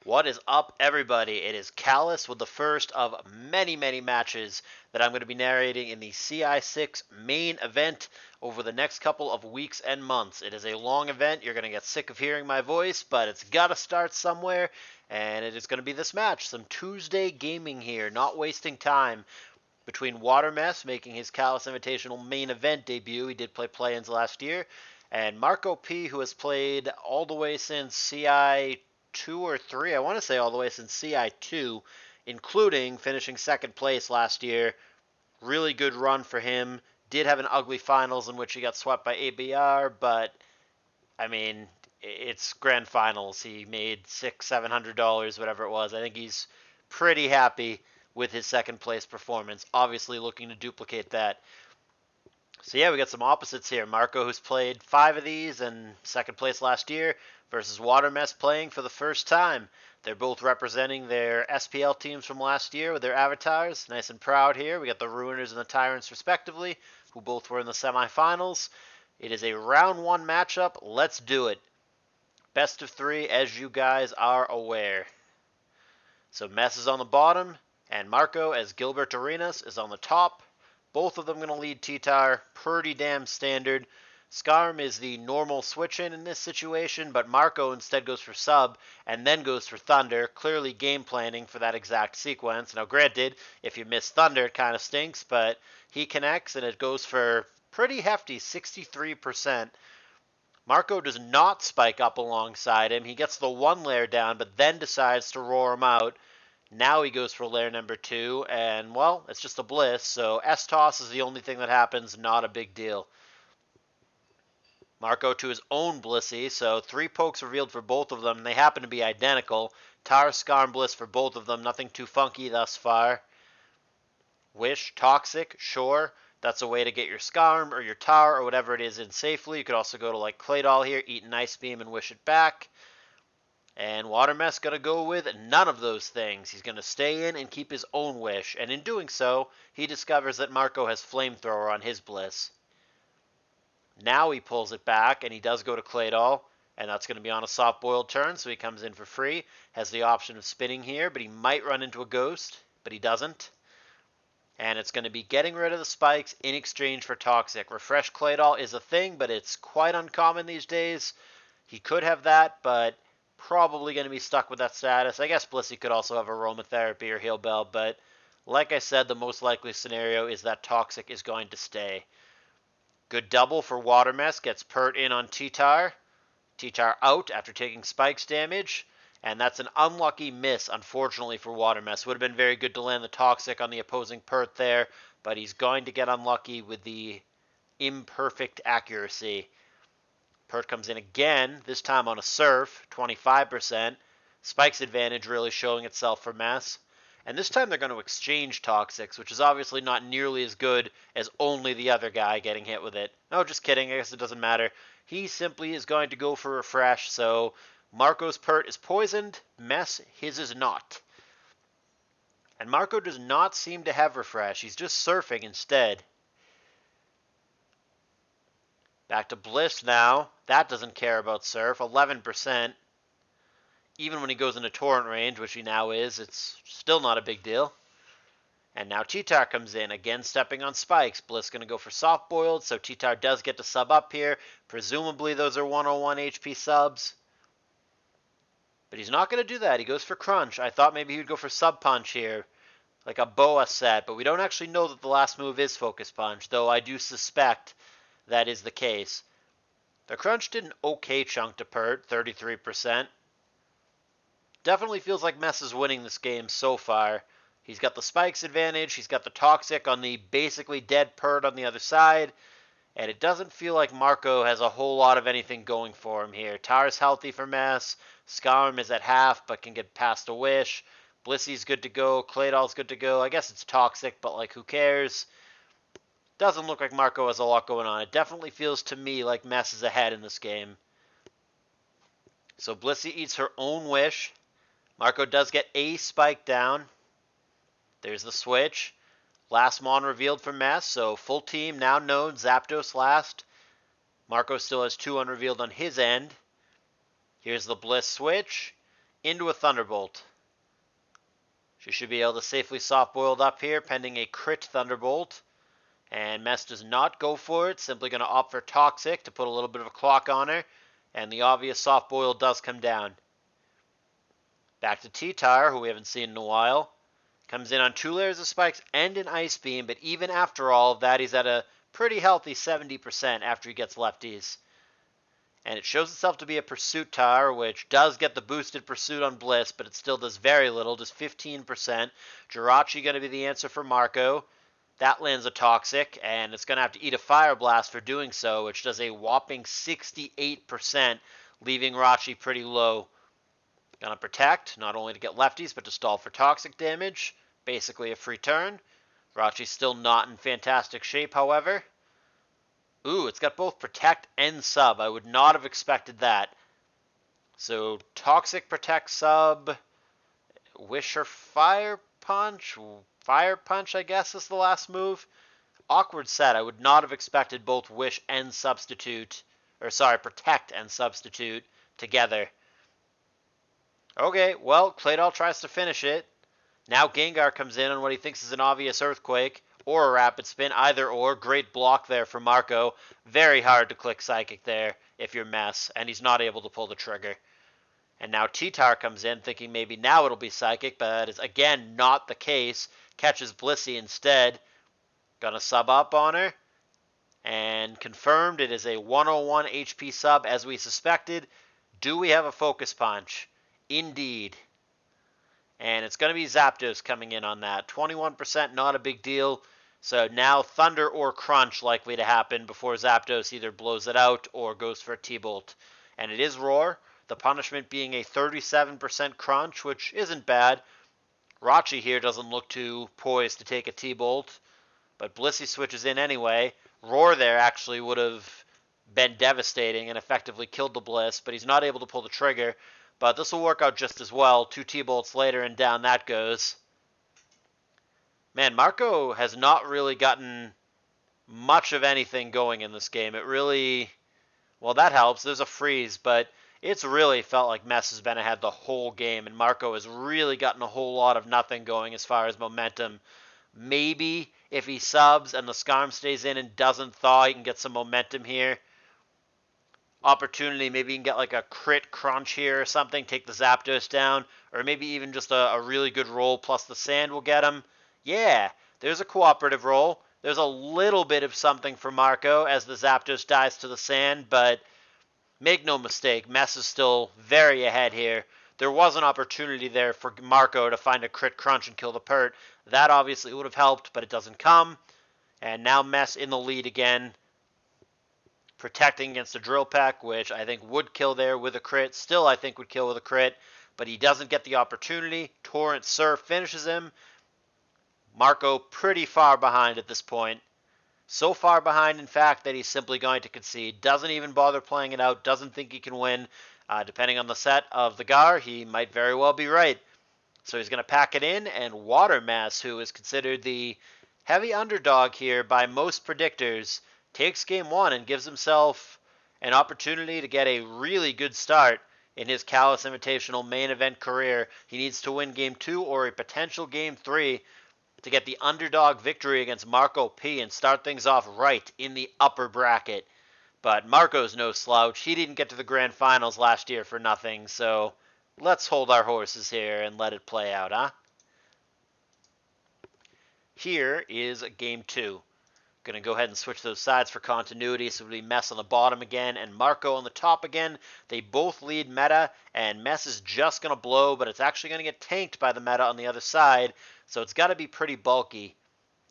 What is up, everybody? It is CALLOUS with the first of many, many matches that I'm going to be narrating in the CI6 main event over the next couple of weeks and months. It is a long event. You're going to get sick of hearing my voice, but it's got to start somewhere, and it is going to be this match. Some Tuesday gaming here, not wasting time. Between Watermess making his CALLOUS Invitational main event debut, he did play play-ins last year, and Marco P, who has played all the way since CI 2 or 3, I want to say all the way since CI 2, including finishing second place last year. Really good run for him. Did have an ugly finals in which he got swept by ABR, but I mean, it's grand finals. He made $700, whatever it was. I think he's pretty happy with his second place performance. Obviously looking to duplicate that. So yeah, we got some opposites here. Marco, who's played 5 of these and second place last year, versus Watermess playing for the first time. They're both representing their SPL teams from last year with their avatars. Nice and proud here. We got the Ruiners and the Tyrants respectively, who both were in the semifinals. It is a round 1 matchup. Let's do it. Best of 3, as you guys are aware. So Mess is on the bottom, and Marco, as Gilbert Arenas, is on the top. Both of them going to lead T-Tar, pretty damn standard. Skarm is the normal switch-in this situation, but Marco instead goes for sub and then goes for Thunder, clearly game planning for that exact sequence. Now granted, if you miss Thunder, it kind of stinks, but he connects and it goes for pretty hefty 63%. Marco does not spike up alongside him. He gets the 1 layer down, but then decides to roar him out. Now he goes for layer number 2, and, well, it's just a bliss, so S-toss is the only thing that happens, not a big deal. Marco to his own blissy, so 3 pokes revealed for both of them. They happen to be identical. Tar, Skarm, Bliss for both of them, nothing too funky thus far. Wish, Toxic, sure. That's a way to get your Skarm or your Tar or whatever it is in safely. You could also go to like Claydol here, eat an Ice Beam and wish it back. And Watermess going to go with none of those things. He's going to stay in and keep his own wish. And in doing so, he discovers that Marco has Flamethrower on his Bliss. Now he pulls it back, and he does go to Claydol. And that's going to be on a soft-boiled turn, so he comes in for free. Has the option of spinning here, but he might run into a Ghost, but he doesn't. And it's going to be getting rid of the spikes in exchange for Toxic. Refresh Claydol is a thing, but it's quite uncommon these days. He could have that, but probably going to be stuck with that status. I guess Blissey could also have Aromatherapy or Heal Bell, but like I said, the most likely scenario is that Toxic is going to stay. Good double for Watermess. Gets Pert in on T-Tar. T-Tar out after taking spikes damage. And that's an unlucky miss, unfortunately, for Watermess. Would have been very good to land the Toxic on the opposing Pert there, but he's going to get unlucky with the imperfect accuracy. Pert comes in again, this time on a Surf, 25%. Spikes advantage really showing itself for Mess. And this time they're going to exchange Toxics, which is obviously not nearly as good as only the other guy getting hit with it. No, just kidding. I guess it doesn't matter. He simply is going to go for Refresh, so Marco's Pert is poisoned. Mess, his is not. And Marco does not seem to have Refresh. He's just surfing instead. Back to Bliss now. That doesn't care about Surf. 11%. Even when he goes into Torrent range, which he now is, it's still not a big deal. And now T-Tar comes in, again stepping on spikes. Bliss going to go for soft-boiled, so T-Tar does get to sub up here. Presumably those are 101 HP subs. But he's not going to do that. He goes for Crunch. I thought maybe he would go for Sub Punch here, like a Boa set, but we don't actually know that the last move is Focus Punch, though I do suspect that is the case. The Crunch did an okay chunk to Pert, 33%. Definitely feels like Mess is winning this game so far. He's got the spikes advantage, he's got the Toxic on the basically dead Pert on the other side, and it doesn't feel like Marco has a whole lot of anything going for him here. Tar's healthy for Mess, Skarm is at half but can get past a wish, Blissy's good to go, Claydol's good to go. I guess it's Toxic, but like who cares? Doesn't look like Marco has a lot going on. It definitely feels to me like Mess is ahead in this game. So Blissey eats her own wish. Marco does get a spike down. There's the switch. Last Mon revealed for Mess, so full team now known. Zapdos last. Marco still has 2 unrevealed on his end. Here's the Bliss switch. into a Thunderbolt. She should be able to safely soft-boiled up here, pending a crit Thunderbolt. And Mess does not go for it, simply going to opt for Toxic to put a little bit of a clock on her. And the obvious soft-boil does come down. Back to T-Tire, who we haven't seen in a while. Comes in on 2 layers of spikes and an Ice Beam, but even after all of that, he's at a pretty healthy 70% after he gets lefties. And it shows itself to be a Pursuit Tire, which does get the boosted Pursuit on Bliss, but it still does very little, just 15%. Jirachi going to be the answer for Marco. That lands a Toxic, and it's going to have to eat a Fire Blast for doing so, which does a whopping 68%, leaving Rachi pretty low. Gonna protect, not only to get lefties, but to stall for toxic damage. Basically a free turn. Rachi's still not in fantastic shape, however. Ooh, it's got both protect and sub. I would not have expected that. So, toxic, protect, sub. Wish her fire punch. Fire punch, I guess, is the last move. Awkward set. I would not have expected both wish and substitute. Or, sorry, protect and substitute together. Okay, well, Claydol tries to finish it. Now Gengar comes in on what he thinks is an obvious Earthquake or a Rapid Spin, either or. Great block there for Marco. Very hard to click Psychic there if you're Mess, and he's not able to pull the trigger. And now T-Tar comes in thinking maybe now it'll be Psychic, but that is again not the case. Catches Blissey instead. Gonna sub up on her. And confirmed it is a 101 HP sub as we suspected. Do we have a Focus Punch? Indeed. And it's going to be Zapdos coming in on that. 21%, not a big deal. So now Thunder or Crunch likely to happen before Zapdos either blows it out or goes for a T-Bolt. And it is Roar. The punishment being a 37% Crunch, which isn't bad. Rachi here doesn't look too poised to take a T-Bolt. But Blissey switches in anyway. Roar there actually would have been devastating and effectively killed the Bliss, but he's not able to pull the trigger. But this will work out just as well. 2 T-Bolts later and down that goes. Man, Marco has not really gotten much of anything going in this game. It really... Well, that helps. There's a freeze, but it's really felt like Mess has been ahead the whole game, and Marco has really gotten a whole lot of nothing going as far as momentum. Maybe if he subs and the Scarm stays in and doesn't thaw, he can get some momentum here. Opportunity, maybe you can get like a crit crunch here or something, take the Zapdos down, or maybe even just a really good roll plus the sand will get him. Yeah, there's a cooperative roll. There's a little bit of something for Marco as the Zapdos dies to the sand, but make no mistake, Mess is still very ahead here. There was an opportunity there for Marco to find a crit crunch and kill the Pert. That obviously would have helped, but it doesn't come. And now Mess in the lead again. Protecting against a Drill Peck, which I think would kill there with a crit. Still, I think would kill with a crit, but he doesn't get the opportunity. Torrent Surf finishes him. Marco pretty far behind at this point. So far behind, in fact, that he's simply going to concede. Doesn't even bother playing it out. Doesn't think he can win. Depending on the set of the Gar, he might very well be right. So he's going to pack it in, and Watermess, who is considered the heavy underdog here by most predictors, takes game 1 and gives himself an opportunity to get a really good start in his CALLOUS Invitational main event career. He needs to win game 2 or a potential game 3 to get the underdog victory against Marco P and start things off right in the upper bracket. But Marco's no slouch. He didn't get to the grand finals last year for nothing, so let's hold our horses here and let it play out, huh? Here is game 2. Going to go ahead and switch those sides for continuity, so it'll be Mess on the bottom again and Marco on the top again. They both lead meta, and Mess is just going to blow, but it's actually going to get tanked by the meta on the other side, so it's got to be pretty bulky.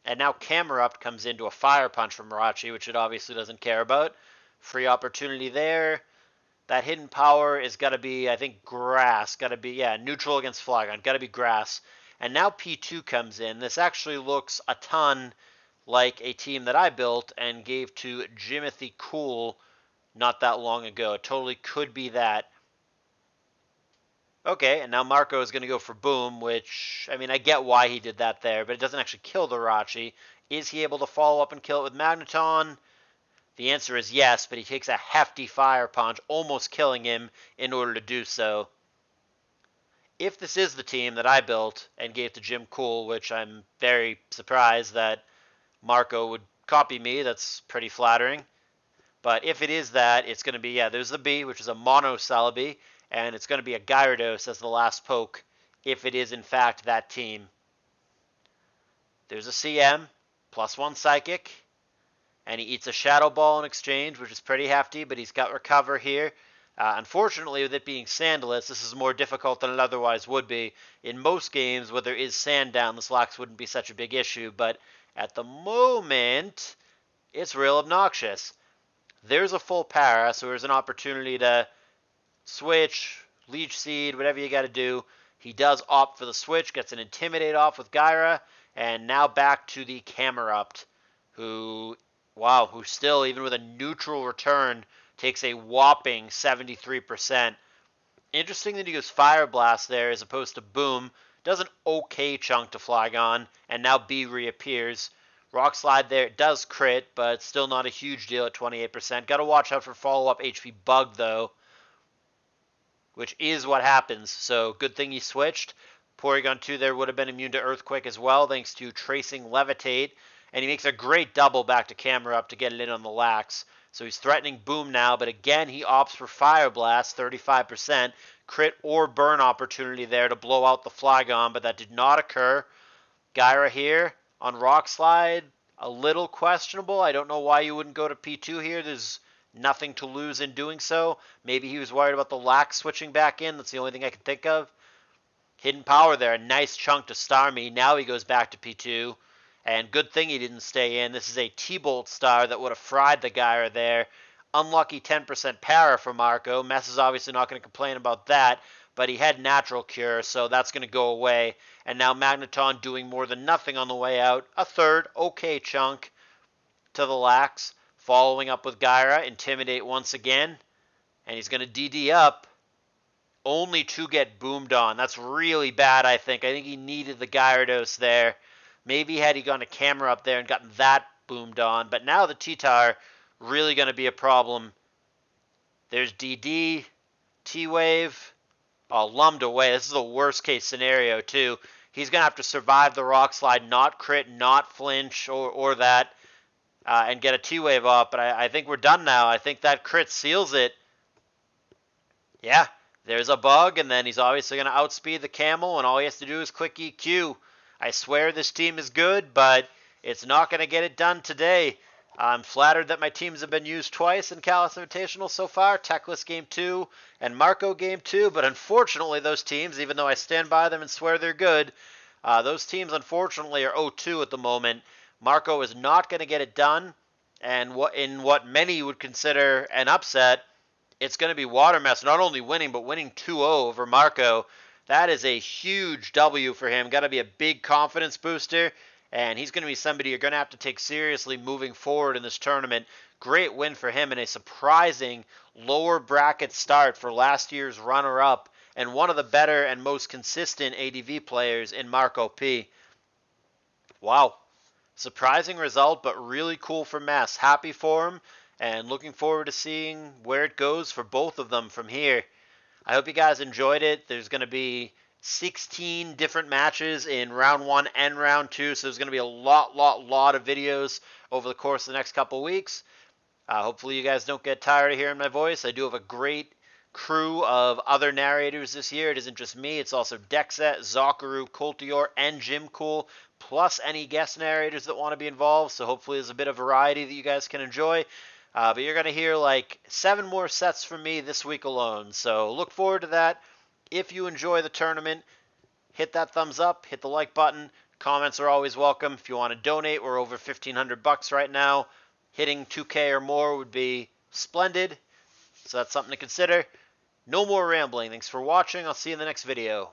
And now Camerupt comes into a Fire Punch from Mirachi, which it obviously doesn't care about. Free opportunity there. That hidden power is got to be, I think, Grass. Got to be, yeah, neutral against Flygon. Got to be Grass. And now P2 comes in. This actually looks a ton like a team that I built and gave to Jimothy Cool not that long ago. It totally could be that. Okay, and now Marco is going to go for Boom, which, I mean, I get why he did that there, but it doesn't actually kill the Rachi. Is he able to follow up and kill it with Magneton? The answer is yes, but he takes a hefty Fire Punch, almost killing him in order to do so. if this is the team that I built and gave to Jim Cool, which I'm very surprised that Marco would copy me, that's pretty flattering. But if it is that, it's going to be, yeah, there's the B, which is a mono Celebi, and it's going to be a Gyarados as the last poke, if it is in fact that team. There's a CM, +1 Psychic, and he eats a Shadow Ball in exchange, which is pretty hefty, but he's got Recover here. Unfortunately, with it being sandless, this is more difficult than it otherwise would be. In most games, where there is sand down, the Slacks wouldn't be such a big issue, but at the moment, it's real obnoxious. There's a full para, so there's an opportunity to switch, Leech Seed, whatever you got to do. He does opt for the switch, gets an Intimidate off with Gyra, and now back to the Camerupt, who still, even with a neutral return, takes a whopping 73%. Interesting that he goes Fire Blast there as opposed to Boom. Does an okay chunk to Flygon, and now B reappears. Rock Slide there, it does crit, but still not a huge deal at 28%. Got to watch out for follow-up HP Bug, though, which is what happens. So good thing he switched. Porygon 2 there would have been immune to Earthquake as well, thanks to Tracing Levitate. And he makes a great double back to Camerupt to get it in on the Lax. So he's threatening Boom now, but again, he opts for Fire Blast, 35%. Crit or burn opportunity there to blow out the Flygon, but that did not occur. Gyra here on Rock Slide, a little questionable. I don't know why you wouldn't go to P2 here. There's nothing to lose in doing so. Maybe he was worried about the Lax switching back in. That's the only thing I can think of. Hidden Power there, a nice chunk to Starmie. Now he goes back to P2. And good thing he didn't stay in. This is a T-Bolt star that would have fried the Gyra there. Unlucky 10% para for Marco. Mess is obviously not going to complain about that, but he had Natural Cure, so that's going to go away. And now Magneton doing more than nothing on the way out. A third, okay chunk to the Lax. Following up with Gyra, Intimidate once again. And he's going to DD up. Only to get boomed on. That's really bad, I think. I think he needed the Gyarados there. Maybe had he gone to Camera up there and gotten that boomed on. But now the T-Tar really going to be a problem. There's DD, T-Wave. Oh, lummed away. This is the worst case scenario, too. He's going to have to survive the Rock Slide, not crit, not flinch, or that, and get a T-Wave off. But I think we're done now. I think that crit seals it. Yeah, there's a bug, and then he's obviously going to outspeed the Camel, and all he has to do is click EQ. I swear this team is good, but it's not going to get it done today. I'm flattered that my teams have been used twice in CALLOUS Invitational so far, Techless Game 2 and Marco Game 2, but unfortunately those teams, even though I stand by them and swear they're good, those teams unfortunately are 0-2 at the moment. Marco is not going to get it done, and in what many would consider an upset, it's going to be Watermess not only winning, but winning 2-0 over Marco. That is a huge W for him. Got to be a big confidence booster. And he's going to be somebody you're going to have to take seriously moving forward in this tournament. Great win for him and a surprising lower bracket start for last year's runner-up and one of the better and most consistent ADV players in Marco P. Wow. Surprising result, but really cool for Mess. Happy for him and looking forward to seeing where it goes for both of them from here. I hope you guys enjoyed it. There's going to be 16 different matches in round 1 and round 2, so there's going to be a lot of videos over the course of the next couple weeks. Hopefully you guys don't get tired of hearing my voice. I do have a great crew of other narrators this year. It isn't just me. It's also Dexet, Zakaru, Coltior, and Jim Cool, plus any guest narrators that want to be involved, so hopefully there's a bit of variety that you guys can enjoy. But you're going to hear like 7 more sets from me this week alone. So look forward to that. If you enjoy the tournament, hit that thumbs up, hit the like button. Comments are always welcome. If you want to donate, we're over $1,500 right now. Hitting 2K or more would be splendid. So that's something to consider. No more rambling. Thanks for watching. I'll see you in the next video.